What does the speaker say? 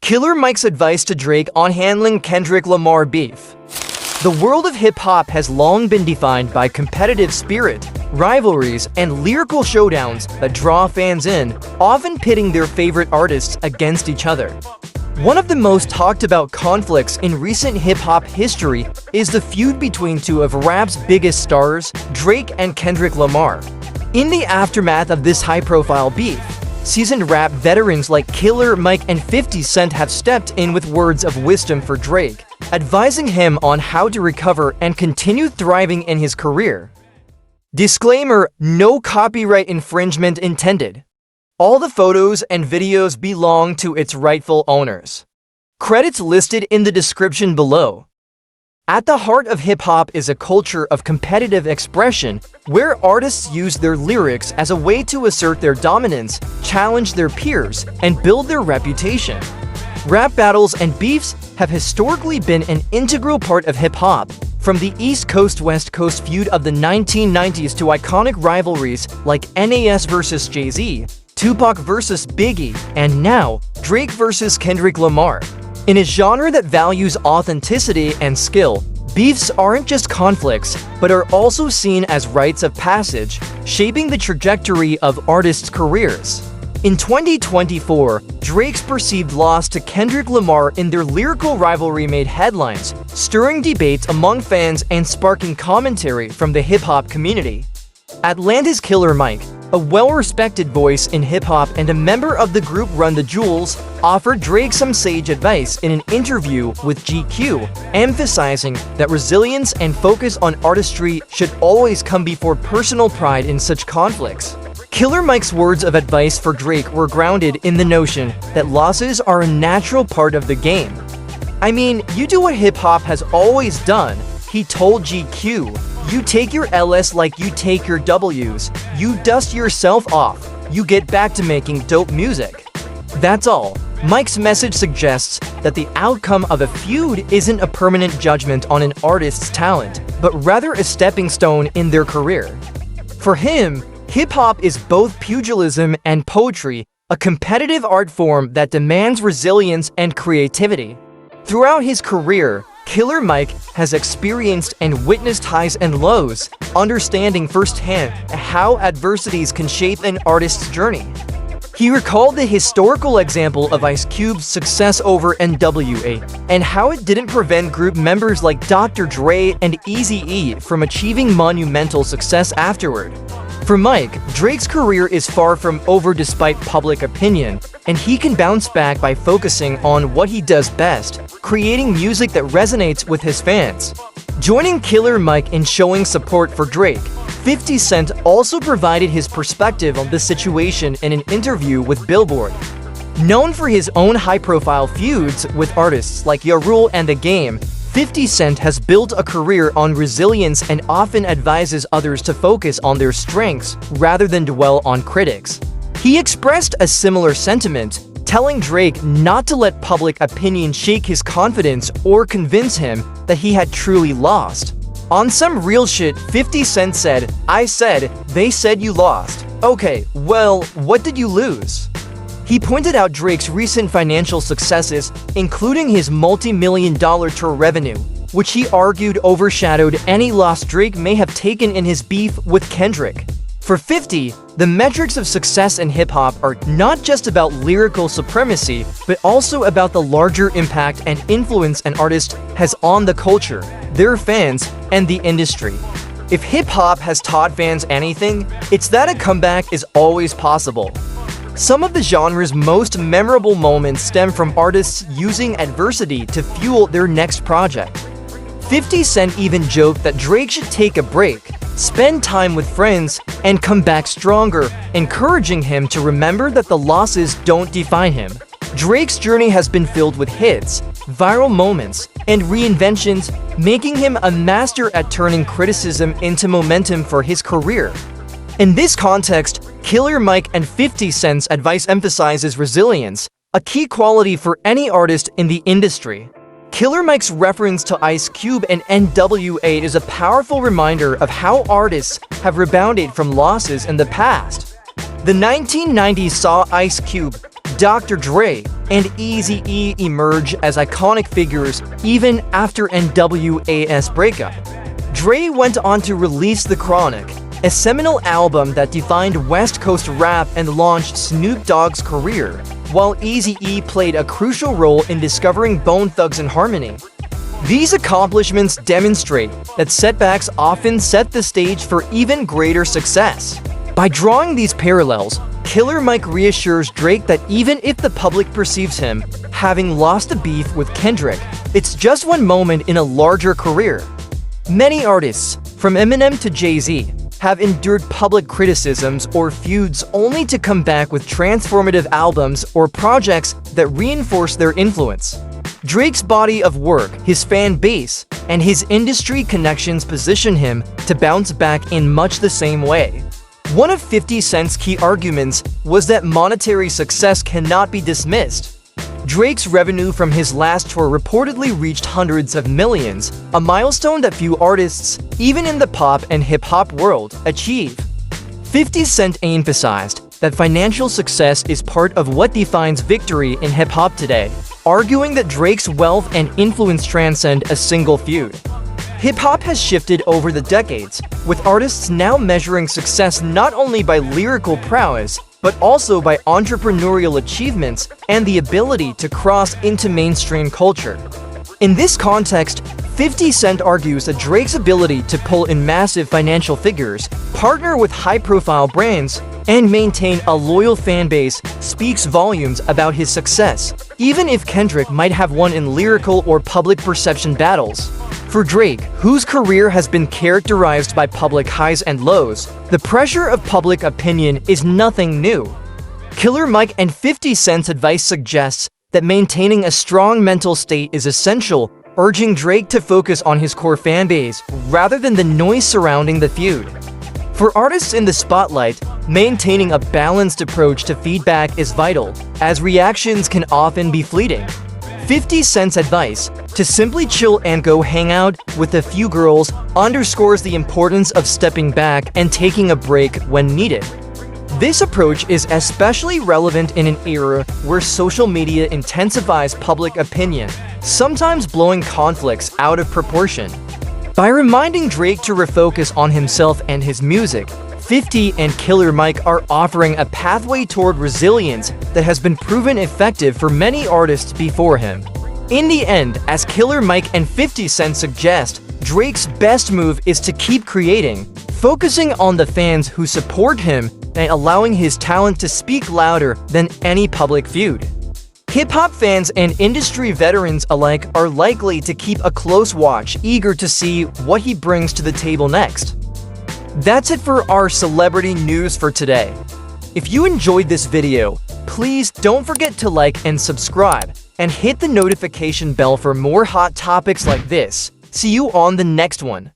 Killer Mike's advice to Drake on handling Kendrick Lamar beef. The world of hip-hop has long been defined by competitive spirit, rivalries, and lyrical showdowns that draw fans in, often pitting their favorite artists against each other. One of the most talked about conflicts in recent hip-hop history is the feud between two of rap's biggest stars, Drake and Kendrick Lamar. In the aftermath of this high-profile beef, seasoned rap veterans like Killer Mike and 50 Cent have stepped in with words of wisdom for Drake, advising him on how to recover and continue thriving in his career. Disclaimer: no copyright infringement intended. All the photos and videos belong to its rightful owners. Credits listed in the description below. At the heart of hip-hop is a culture of competitive expression, where artists use their lyrics as a way to assert their dominance, challenge their peers, and build their reputation. Rap battles and beefs have historically been an integral part of hip-hop, from the East Coast-West Coast feud of the 1990s to iconic rivalries like Nas vs. Jay-Z, Tupac vs. Biggie, and now, Drake vs. Kendrick Lamar. In a genre that values authenticity and skill, beefs aren't just conflicts, but are also seen as rites of passage, shaping the trajectory of artists' careers. In 2024, Drake's perceived loss to Kendrick Lamar in their lyrical rivalry made headlines, stirring debates among fans and sparking commentary from the hip-hop community. Atlanta's Killer Mike, a well-respected voice in hip-hop and a member of the group Run the Jewels, offered Drake some sage advice in an interview with GQ, emphasizing that resilience and focus on artistry should always come before personal pride in such conflicts. Killer Mike's words of advice for Drake were grounded in the notion that losses are a natural part of the game. "I mean, you do what hip-hop has always done," he told GQ. "You take your Ls like you take your Ws. You dust yourself off. You get back to making dope music." That's all. Mike's message suggests that the outcome of a feud isn't a permanent judgment on an artist's talent, but rather a stepping stone in their career. For him, hip-hop is both pugilism and poetry, a competitive art form that demands resilience and creativity. Throughout his career, Killer Mike has experienced and witnessed highs and lows, understanding firsthand how adversities can shape an artist's journey. He recalled the historical example of Ice Cube's success over NWA, and how it didn't prevent group members like Dr. Dre and Eazy-E from achieving monumental success afterward. For Mike, Drake's career is far from over despite public opinion, and he can bounce back by focusing on what he does best, creating music that resonates with his fans. Joining Killer Mike in showing support for Drake, 50 Cent also provided his perspective on the situation in an interview with Billboard. Known for his own high-profile feuds with artists like Ja Rule and The Game, 50 Cent has built a career on resilience and often advises others to focus on their strengths rather than dwell on critics. He expressed a similar sentiment, telling Drake not to let public opinion shake his confidence or convince him that he had truly lost. On some real shit, 50 Cent said, "I said, they said you lost. Okay, well, what did you lose?" He pointed out Drake's recent financial successes, including his multi-million-dollar tour revenue, which he argued overshadowed any loss Drake may have taken in his beef with Kendrick. For 50, the metrics of success in hip-hop are not just about lyrical supremacy, but also about the larger impact and influence an artist has on the culture, their fans, and the industry. If hip-hop has taught fans anything, it's that a comeback is always possible. Some of the genre's most memorable moments stem from artists using adversity to fuel their next project. 50 Cent even joked that Drake should take a break, spend time with friends, and come back stronger, encouraging him to remember that the losses don't define him. Drake's journey has been filled with hits, viral moments, and reinventions, making him a master at turning criticism into momentum for his career. In this context, Killer Mike and 50 Cent's advice emphasizes resilience, a key quality for any artist in the industry. Killer Mike's reference to Ice Cube and NWA is a powerful reminder of how artists have rebounded from losses in the past. The 1990s saw Ice Cube, Dr. Dre and Eazy-E emerge as iconic figures even after NWA's breakup. Dre went on to release The Chronic, a seminal album that defined West Coast rap and launched Snoop Dogg's career, while Eazy-E played a crucial role in discovering Bone Thugs-n-Harmony. These accomplishments demonstrate that setbacks often set the stage for even greater success. By drawing these parallels, Killer Mike reassures Drake that even if the public perceives him having lost a beef with Kendrick, it's just one moment in a larger career. Many artists, from Eminem to Jay-Z, have endured public criticisms or feuds only to come back with transformative albums or projects that reinforce their influence. Drake's body of work, his fan base, and his industry connections position him to bounce back in much the same way. One of 50 Cent's key arguments was that monetary success cannot be dismissed. Drake's revenue from his last tour reportedly reached hundreds of millions, a milestone that few artists, even in the pop and hip-hop world, achieve. 50 Cent emphasized that financial success is part of what defines victory in hip-hop today, arguing that Drake's wealth and influence transcend a single feud. Hip-hop has shifted over the decades, with artists now measuring success not only by lyrical prowess, but also by entrepreneurial achievements and the ability to cross into mainstream culture. In this context, 50 Cent argues that Drake's ability to pull in massive financial figures, partner with high-profile brands, and maintain a loyal fan base speaks volumes about his success, even if Kendrick might have won in lyrical or public perception battles. For Drake, whose career has been characterized by public highs and lows, the pressure of public opinion is nothing new. Killer Mike and 50 Cent's advice suggests that maintaining a strong mental state is essential, urging Drake to focus on his core fanbase rather than the noise surrounding the feud. For artists in the spotlight, maintaining a balanced approach to feedback is vital, as reactions can often be fleeting. 50 Cent's advice, to simply chill and go hang out with a few girls, underscores the importance of stepping back and taking a break when needed. This approach is especially relevant in an era where social media intensifies public opinion, sometimes blowing conflicts out of proportion. By reminding Drake to refocus on himself and his music, 50 and Killer Mike are offering a pathway toward resilience that has been proven effective for many artists before him. In the end, as Killer Mike and 50 Cent suggest, Drake's best move is to keep creating, focusing on the fans who support him and allowing his talent to speak louder than any public feud. Hip-hop fans and industry veterans alike are likely to keep a close watch, eager to see what he brings to the table next. That's it for our celebrity news for today. If you enjoyed this video, please don't forget to like and subscribe, and hit the notification bell for more hot topics like this. See you on the next one.